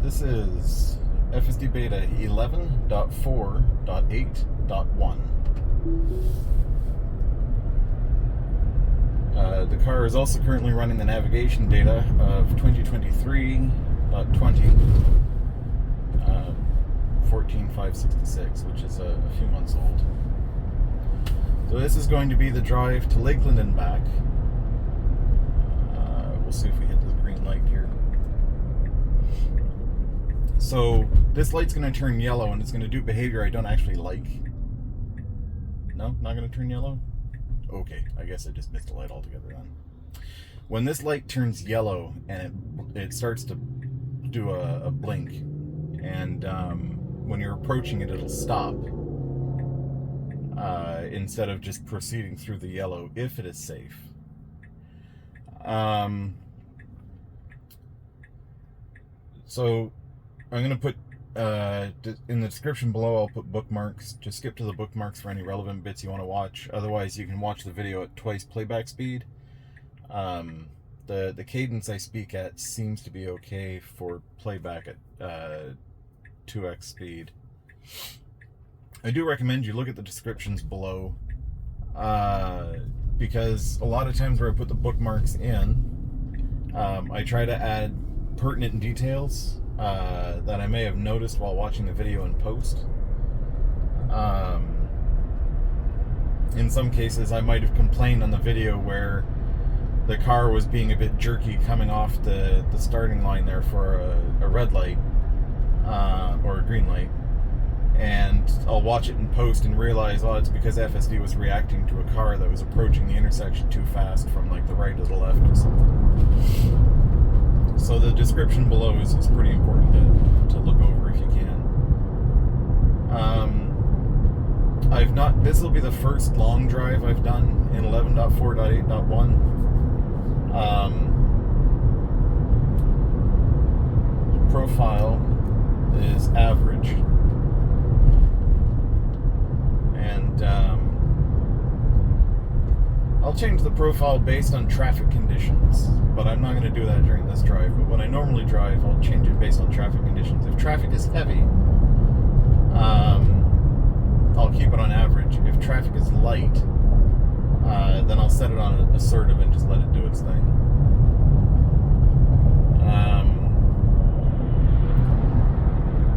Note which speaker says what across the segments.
Speaker 1: This is FSD Beta 11.4.8.1. The car is also currently running the navigation data of 2023.20, 14.566, which is a few months old. So this is going to be the drive to Lakeland and back. We'll see if we hit the green light here. So this light's going to turn yellow and it's going to do behavior I don't actually like. No, not going to turn yellow? Okay, I guess I just missed a light altogether then. When this light turns yellow and it starts to do a blink, and when you're approaching it, it'll stop instead of just proceeding through the yellow if it is safe. So I'm going to put in the description below, I'll put bookmarks. Just skip to the bookmarks for any relevant bits you want to watch. Otherwise, you can watch the video at twice playback speed. The cadence I speak at seems to be okay for playback at 2x speed. I do recommend you look at the descriptions below, because a lot of times where I put the bookmarks in, I try to add pertinent details that I may have noticed while watching the video in post. In some cases, I might have complained on the video where the car was being a bit jerky coming off the starting line there for a red light or a green light, and I'll watch it in post and realize, oh, it's because FSD was reacting to a car that was approaching the intersection too fast from like the right to the left or something. So the description below is pretty important to look over if you can. This will be the first long drive I've done in 11.4.8.1. Profile is average. And I'll change the profile based on traffic conditions, but I'm not going to do that during this drive. But when I normally drive, I'll change it based on traffic conditions. If traffic is heavy, I'll keep it on average. If traffic is light, then I'll set it on assertive and just let it do its thing.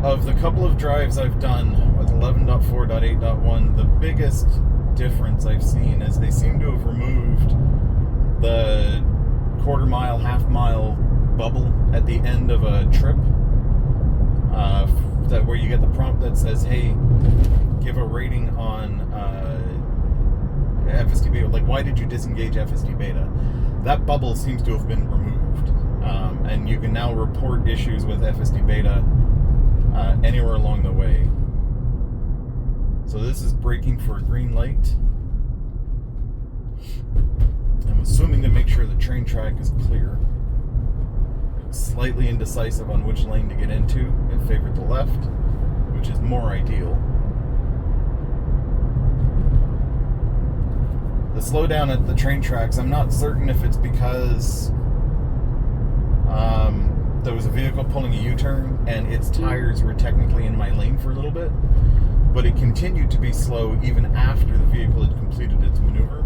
Speaker 1: Of the couple of drives I've done with 11.4.8.1, the biggest difference I've seen is they seem to have removed the quarter mile, half mile bubble at the end of a trip, that where you get the prompt that says, hey, give a rating on FSD Beta, like why did you disengage FSD Beta? That bubble seems to have been removed, and you can now report issues with FSD Beta anywhere along the way. So this is braking for a green light. I'm assuming to make sure the train track is clear. Slightly indecisive on which lane to get into. It favored the left, which is more ideal. The slowdown at the train tracks, I'm not certain if it's because there was a vehicle pulling a U-turn and its tires were technically in my lane for a little bit, but it continued to be slow even after the vehicle had completed its maneuver.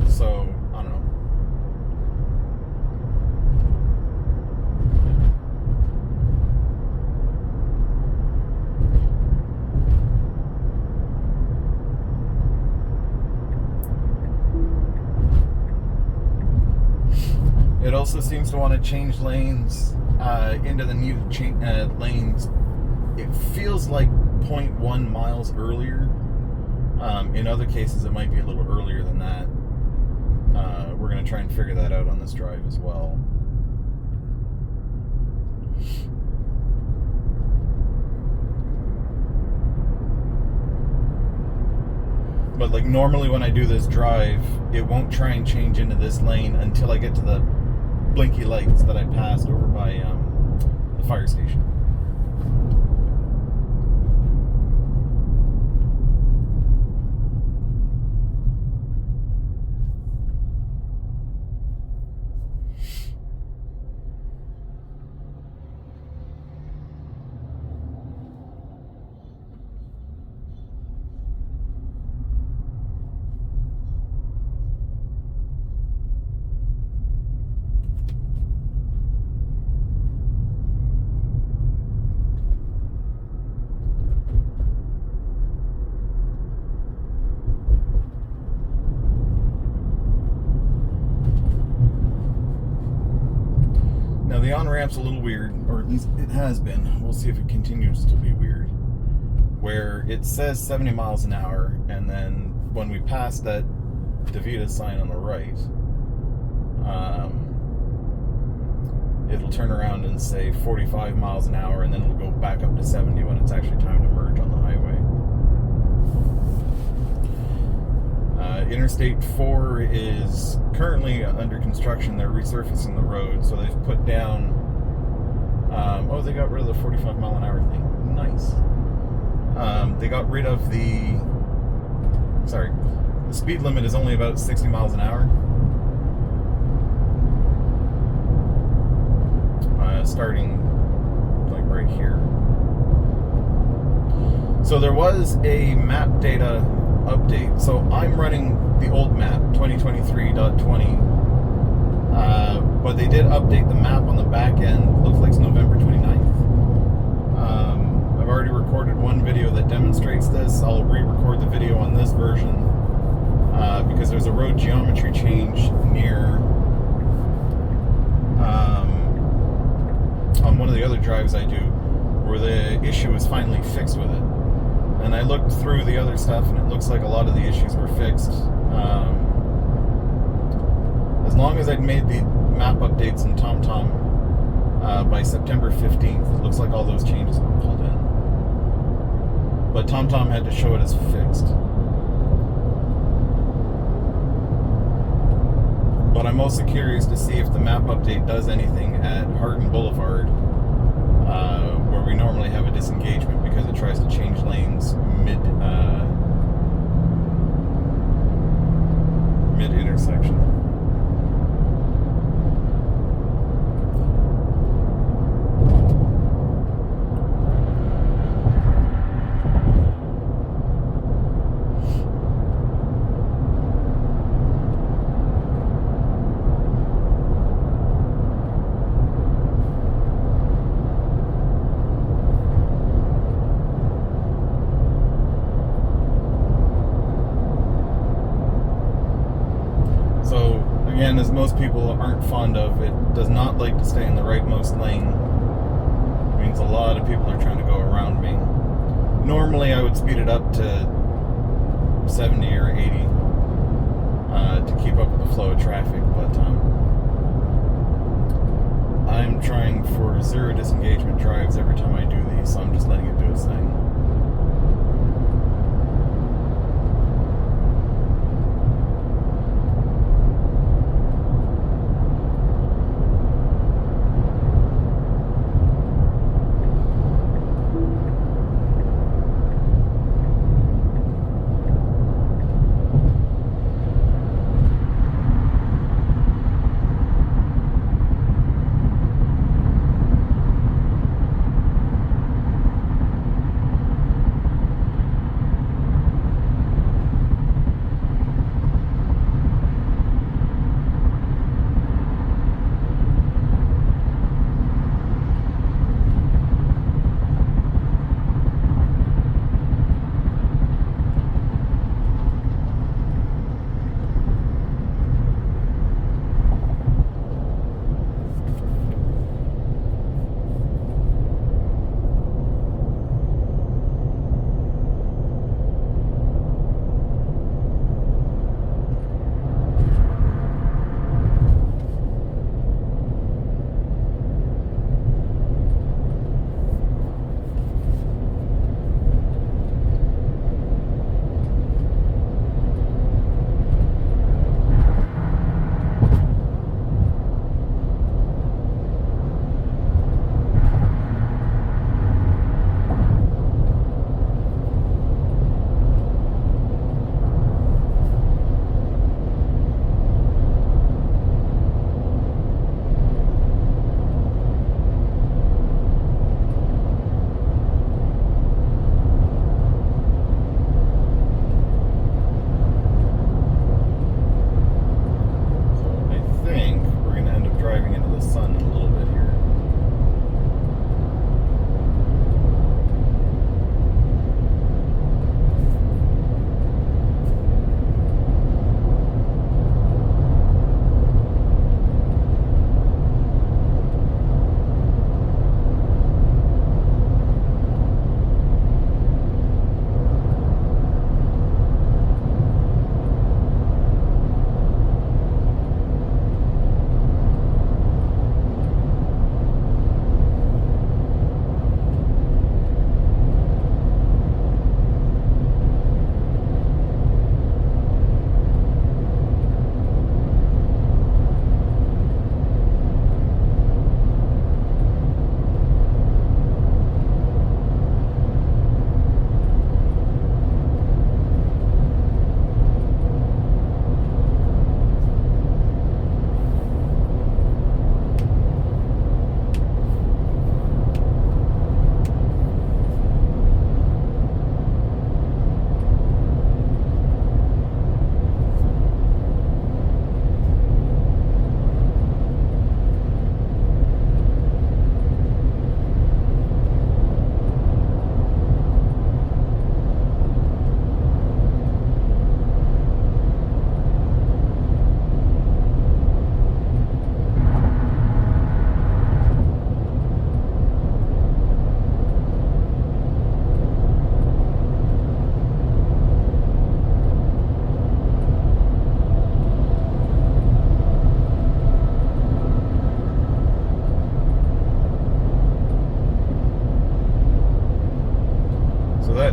Speaker 1: So, I don't know. It also seems to want to change lanes into the needed lanes. It feels like 0.1 miles earlier. In other cases, it might be a little earlier than that. We're going to try and figure that out on this drive as well. But like normally when I do this drive, it won't try and change into this lane until I get to the blinky lights that I passed over by the fire station. Now the on-ramp's a little weird, or at least it has been. We'll see if it continues to be weird. Where it says 70 miles an hour, and then when we pass that DeVita sign on the right, it'll turn around and say 45 miles an hour, and then it'll go back up to 70 when it's actually time to merge on the highway. Interstate 4 is currently under construction. They're resurfacing the road, so they've put down... they got rid of the 45 mile an hour thing. Nice. They got rid of the... Sorry. The speed limit is only about 60 miles an hour. Starting like right here. So there was a map data update. So I'm running the old map, 2023.20, but they did update the map on the back end. Looks like it's November 29th. I've already recorded one video that demonstrates this. I'll re-record the video on this version because there's a road geometry change near on one of the other drives I do, where the issue is finally fixed with it. And I looked through the other stuff, and it looks like a lot of the issues were fixed. As long as I'd made the map updates in TomTom by September 15th, it looks like all those changes were pulled in. But TomTom had to show it as fixed. But I'm also curious to see if the map update does anything at Hardin Boulevard, where we normally have a disengagement, because it tries to change lanes mid-intersection. Again, as most people aren't fond of, it does not like to stay in the rightmost lane. It means a lot of people are trying to go around me. Normally I would speed it up to 70 or 80 to keep up with the flow of traffic, but I'm trying for 0 disengagement drives every time I do these, so I'm just letting it do its thing.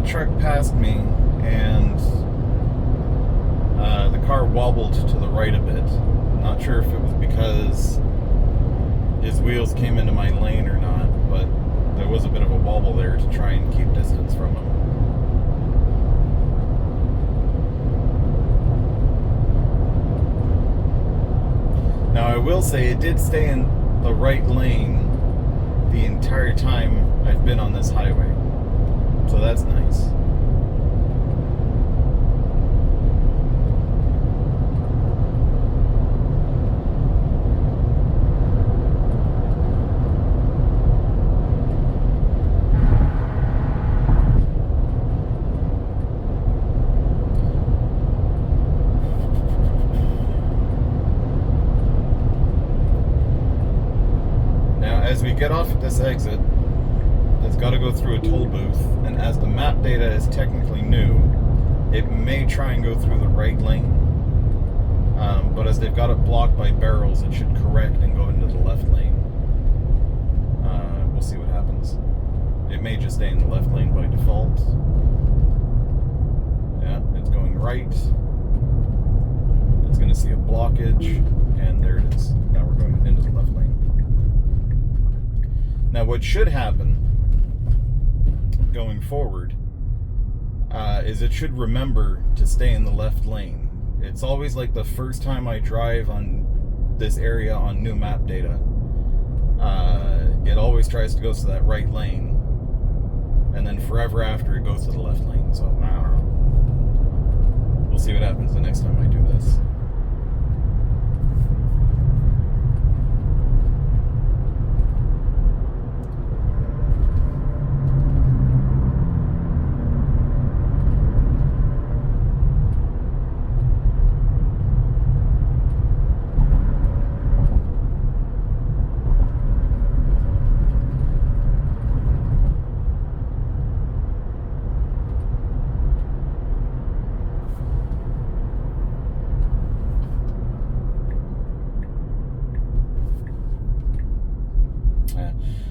Speaker 1: truck passed me, and the car wobbled to the right a bit. Not sure if it was because his wheels came into my lane or not, but there was a bit of a wobble there to try and keep distance from him. Now I will say it did stay in the right lane the entire time I've been on this highway, so that's nice. As we get off at this exit, it's got to go through a toll booth, and as the map data is technically new, it may try and go through the right lane, but as they've got it blocked by barrels, it should correct and go into the left lane. We'll see what happens. It may just stay in the left lane by default. Yeah, it's going right. It's going to see a blockage, and there it is. Now we're going into the left lane. Now, what should happen going forward is it should remember to stay in the left lane. It's always like the first time I drive on this area on new map data, it always tries to go to that right lane, and then forever after it goes to the left lane. So, I don't know. We'll see what happens the next time I do this.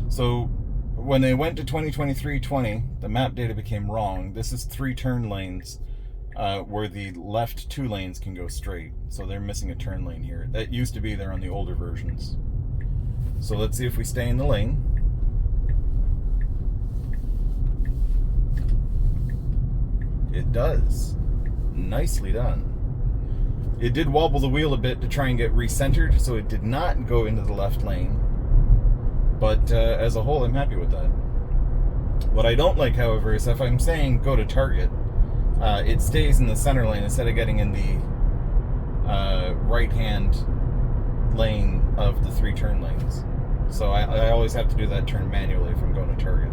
Speaker 1: So when they went to 2023-20, the map data became wrong. This is 3 turn lanes where the left 2 lanes can go straight. So they're missing a turn lane here. That used to be there on the older versions. So let's see if we stay in the lane. It does. Nicely done. It did wobble the wheel a bit to try and get recentered, so it did not go into the left lane. But as a whole, I'm happy with that. What I don't like, however, is if I'm saying go to target, it stays in the center lane instead of getting in the right-hand lane of the 3 turn lanes. So I always have to do that turn manually if I'm going to target.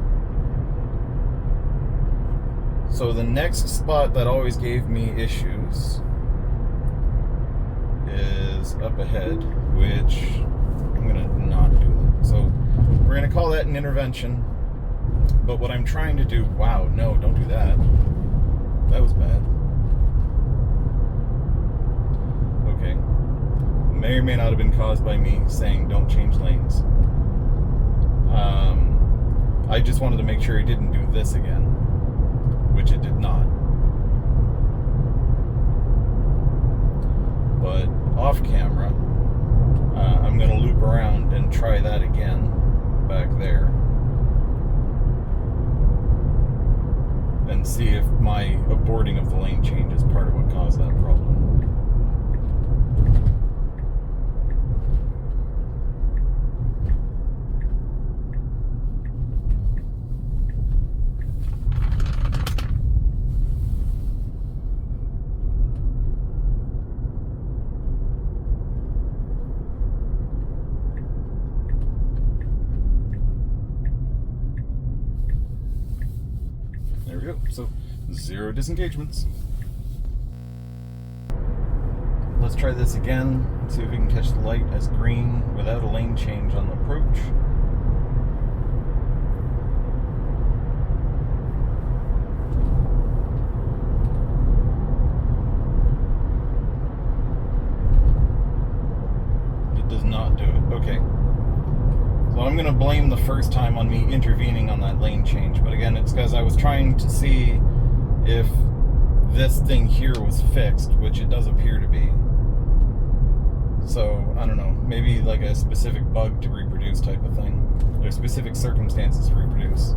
Speaker 1: So the next spot that always gave me issues is up ahead, which I'm going to not do that. So we're going to call that an intervention. But what I'm trying to do... Wow, no, don't do that. That was bad. Okay. May or may not have been caused by me saying don't change lanes. I just wanted to make sure it didn't do this again, which it did not. But off camera, I'm going to loop around and try that again back there and see if my aborting of the lane change is part of what caused that problem. There we go. So, 0 disengagements. Let's try this again. See if we can catch the light as green without a lane change on the approach. It does not do it. Okay. As long I'm going to blame the first time on me intervening on that lane change. But again, it's because I was trying to see if this thing here was fixed, which it does appear to be. So, I don't know, maybe like a specific bug to reproduce type of thing. Or specific circumstances to reproduce.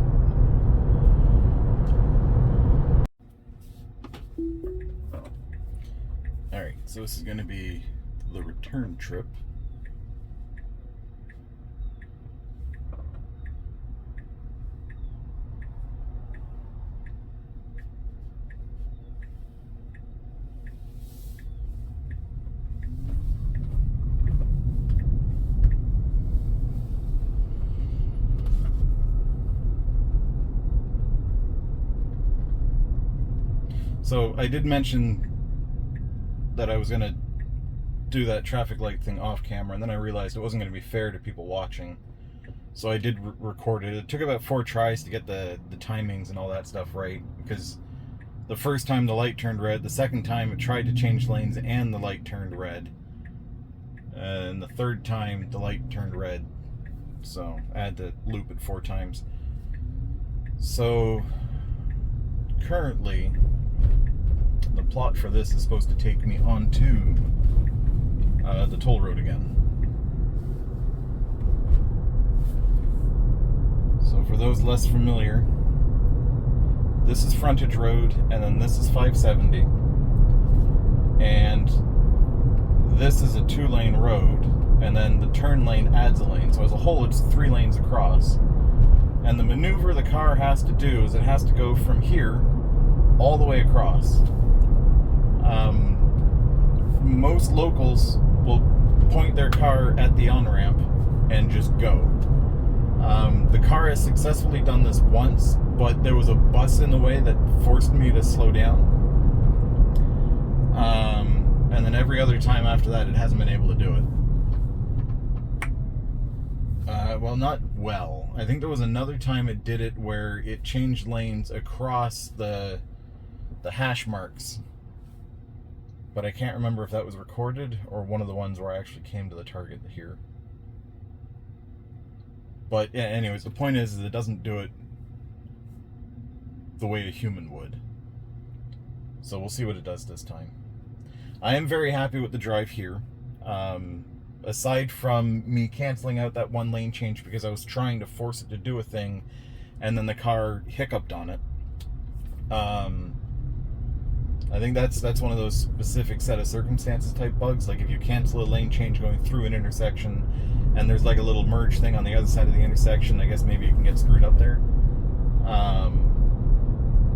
Speaker 1: Alright, so this is going to be the return trip. So I did mention that I was going to do that traffic light thing off camera, and then I realized it wasn't going to be fair to people watching. So I did record it. It took about 4 tries to get the timings and all that stuff right, because the first time the light turned red, the second time it tried to change lanes and the light turned red, and the third time the light turned red. So I had to loop it 4 times. So currently the plot for this is supposed to take me onto the toll road again. So for those less familiar, this is frontage road, and then this is 570, and this is a 2-lane road, and then the turn lane adds a lane. So as a whole, it's 3 lanes across. And the maneuver the car has to do is it has to go from here all the way across. Most locals will point their car at the on-ramp and just go. The car has successfully done this once, but there was a bus in the way that forced me to slow down. And then every other time after that, it hasn't been able to do it. Well, not well. I think there was another time it did it where it changed lanes across the hash marks. But I can't remember if that was recorded or one of the ones where I actually came to the target here. But yeah, anyways, the point is it doesn't do it the way a human would. So we'll see what it does this time. I am very happy with the drive here. Aside from me canceling out that 1 lane change because I was trying to force it to do a thing and then the car hiccuped on it. I think that's one of those specific set of circumstances type bugs. Like if you cancel a lane change going through an intersection and there's like a little merge thing on the other side of the intersection, I guess maybe you can get screwed up there.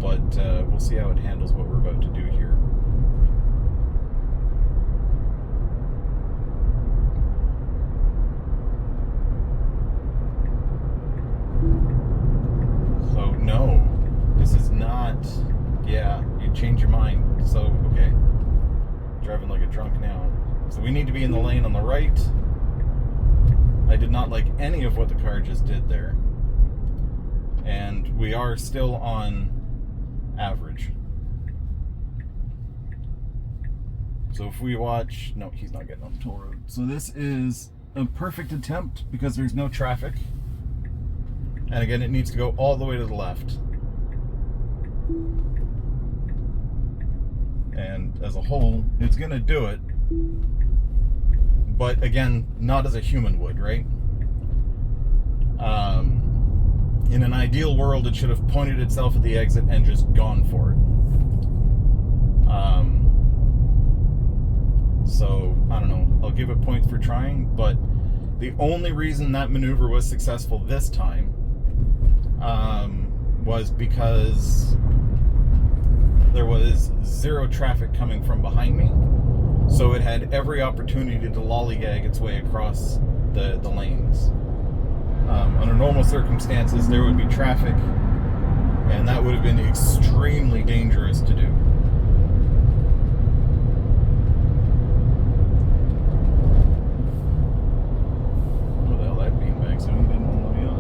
Speaker 1: But we'll see how it handles what we're about to do here. So no, this is not, yeah, you change your mind. So, okay, driving like a drunk now. So we need to be in the lane on the right. I did not like any of what the car just did there. And we are still on average. So if we watch, no, he's not getting on the toll road. So this is a perfect attempt because there's no traffic. And again, it needs to go all the way to the left. And as a whole, it's going to do it. But again, not as a human would, right? In an ideal world, it should have pointed itself at the exit and just gone for it. So, I don't know. I'll give it points for trying, but the only reason that maneuver was successful this time was because there was 0 traffic coming from behind me, so it had every opportunity to lollygag its way across the lanes. Under normal circumstances, there would be traffic, and that would have been extremely dangerous to do. What the hell, that beanbag soon didn't want to let me on.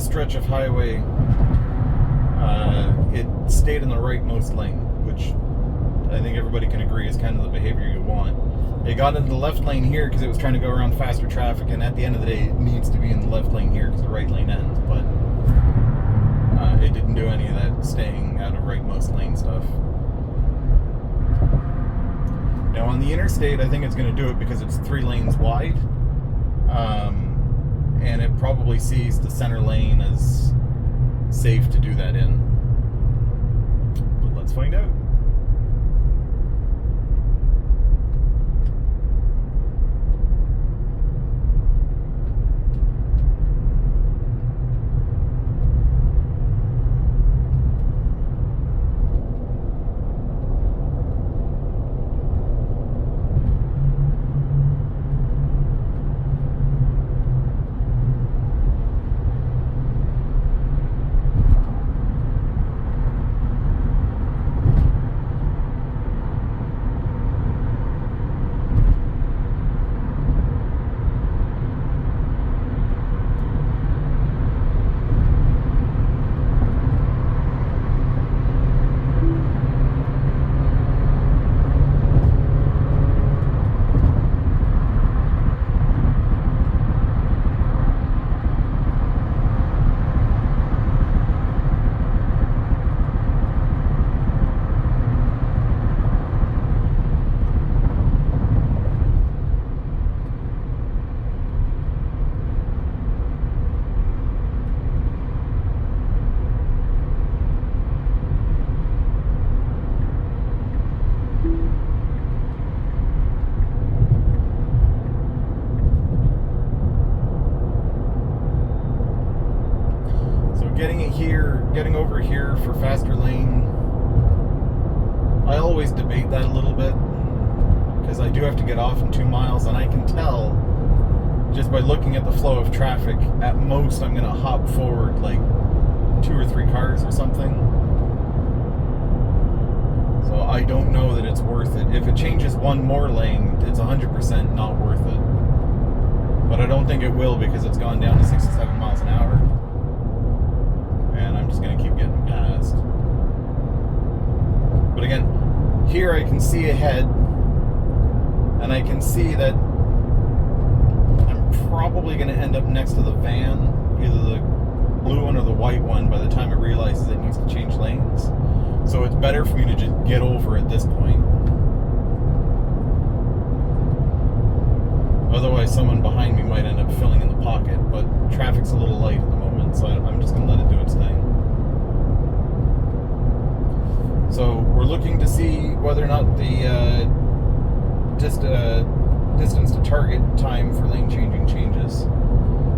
Speaker 1: this stretch of highway, it stayed in the rightmost lane, which I think everybody can agree is kind of the behavior you want. It got into the left lane here because it was trying to go around faster traffic, and at the end of the day, it needs to be in the left lane here because the right lane ends, but it didn't do any of that staying out of rightmost lane stuff. Now on the interstate, I think it's going to do it because it's 3 lanes wide, and it probably sees the center lane as safe to do that in. But let's find out. Getting over here for faster lane, I always debate that a little bit because I do have to get off in 2 miles, and I can tell just by looking at the flow of traffic, at most I'm going to hop forward like 2 or 3 cars or something. So I don't know that it's worth it. If it changes 1 more lane, it's 100% not worth it. But I don't think it will because it's gone down to 67 miles an hour. And I'm just going to keep getting past. But again, here I can see ahead, and I can see that I'm probably going to end up next to the van, either the blue one or the white one, by the time it realizes it needs to change lanes. So it's better for me to just get over at this point. Otherwise, someone behind me might end up filling in the pocket, but traffic's a little light at the moment, so I'm just going to let it do its thing. So we're looking to see whether or not the distance to target time for lane changing changes.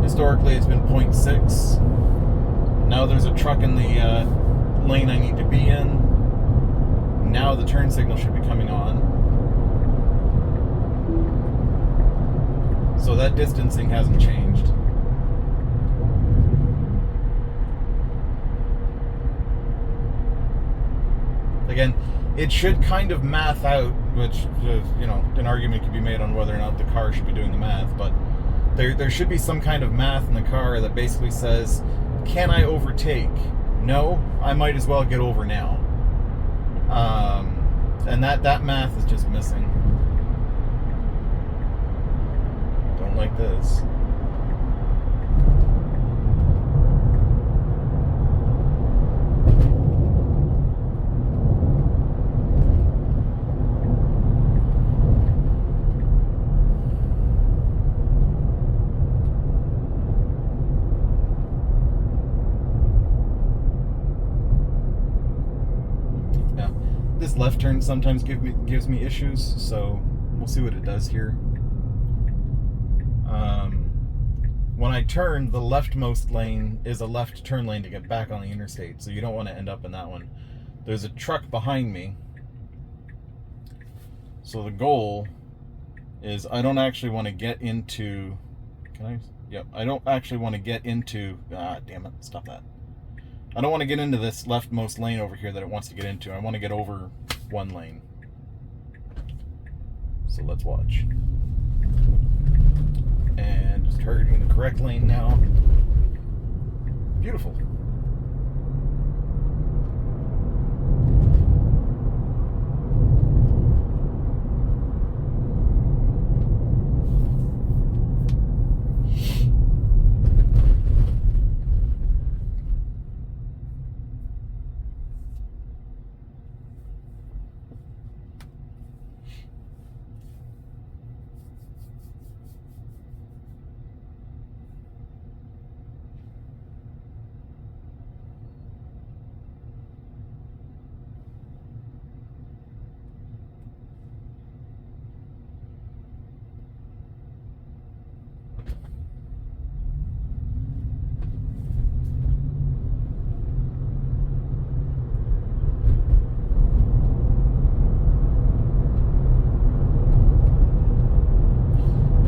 Speaker 1: Historically, it's been 0.6. Now there's a truck in the lane I need to be in. Now the turn signal should be coming on. So that distancing hasn't changed. Again, it should kind of math out, which, you know, an argument could be made on whether or not the car should be doing the math, but there should be some kind of math in the car that basically says, can I overtake? No, I might as well get over now. And that math is just missing. Don't like this. This left turn sometimes gives me issues, so we'll see what it does here. When I turn, the leftmost lane is a left turn lane to get back on the interstate, so you don't want to end up in that one. There's a truck behind me, so the goal is I don't actually want to get into... Can I? Yep, I don't actually want to get into... Ah, damn it, stop that. I don't want to get into this leftmost lane over here that it wants to get into. I want to get over 1 lane. So let's watch. And just targeting the correct lane now. Beautiful.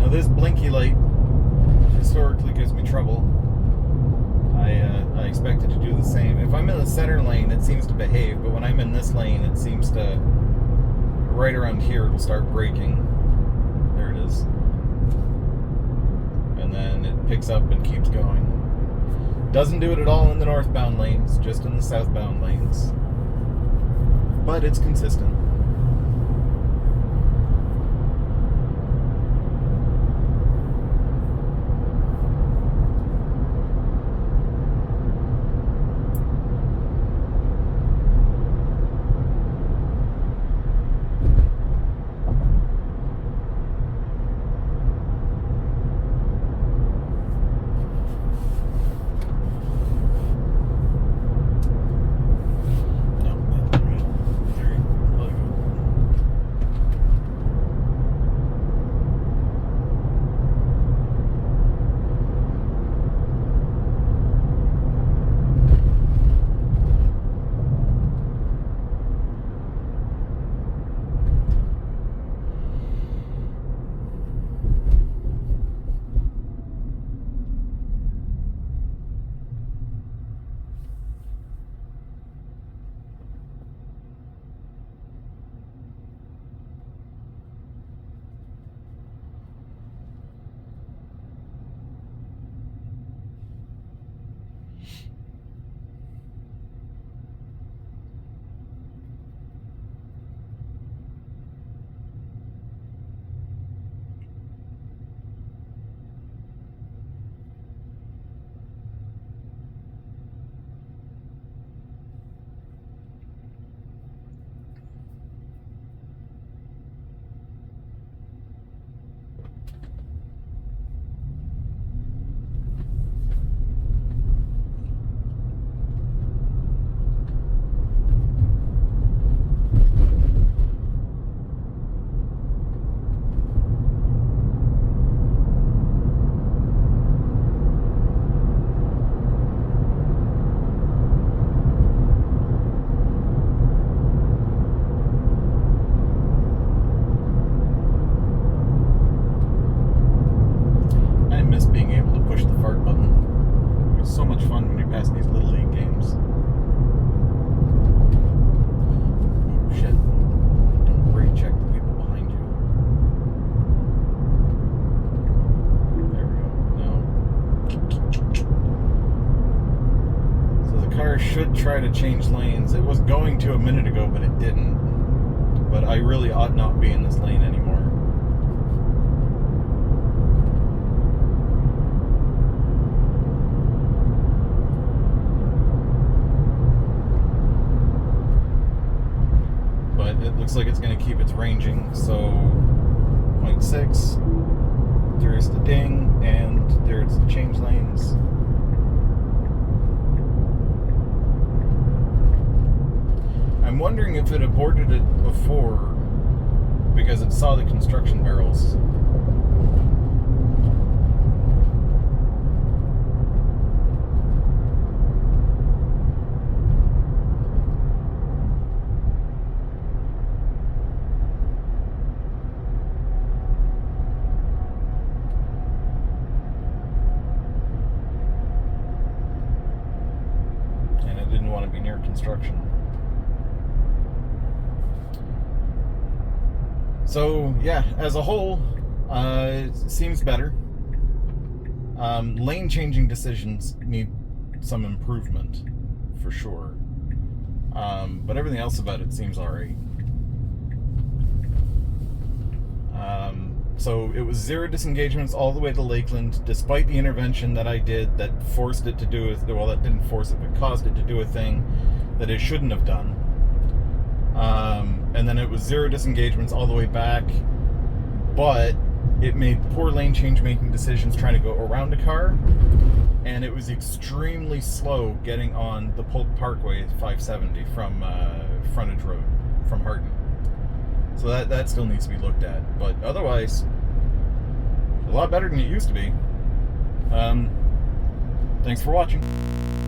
Speaker 1: This blinky light historically gives me trouble. I expect it to do the same. If I'm in the center lane, it seems to behave, but when I'm in this lane, it seems to, right around here, it'll start braking. There it is. And then it picks up and keeps going. Doesn't do it at all in the northbound lanes, just in the southbound lanes. But it's consistent. Should try to change lanes. It was going to a minute ago, but it didn't. But I really ought not be in this lane anymore. But it looks like it's going to keep its ranging, so 0.6, there's the ding, and there's the change lanes. I'm wondering if it aborted it before because it saw the construction barrels. And it didn't want to be near construction. So yeah, as a whole, it seems better. Lane changing decisions need some improvement, for sure. But everything else about it seems alright. So it was 0 disengagements all the way to Lakeland, despite the intervention that I did that forced it to do it. Well, that didn't force it, but caused it to do a thing that it shouldn't have done. And then it was 0 disengagements all the way back, but it made poor lane change making decisions trying to go around a car, and it was extremely slow getting on the Polk Parkway at 570 from frontage road from Hardin. So that still needs to be looked at, but otherwise a lot better than it used to be. Thanks for watching.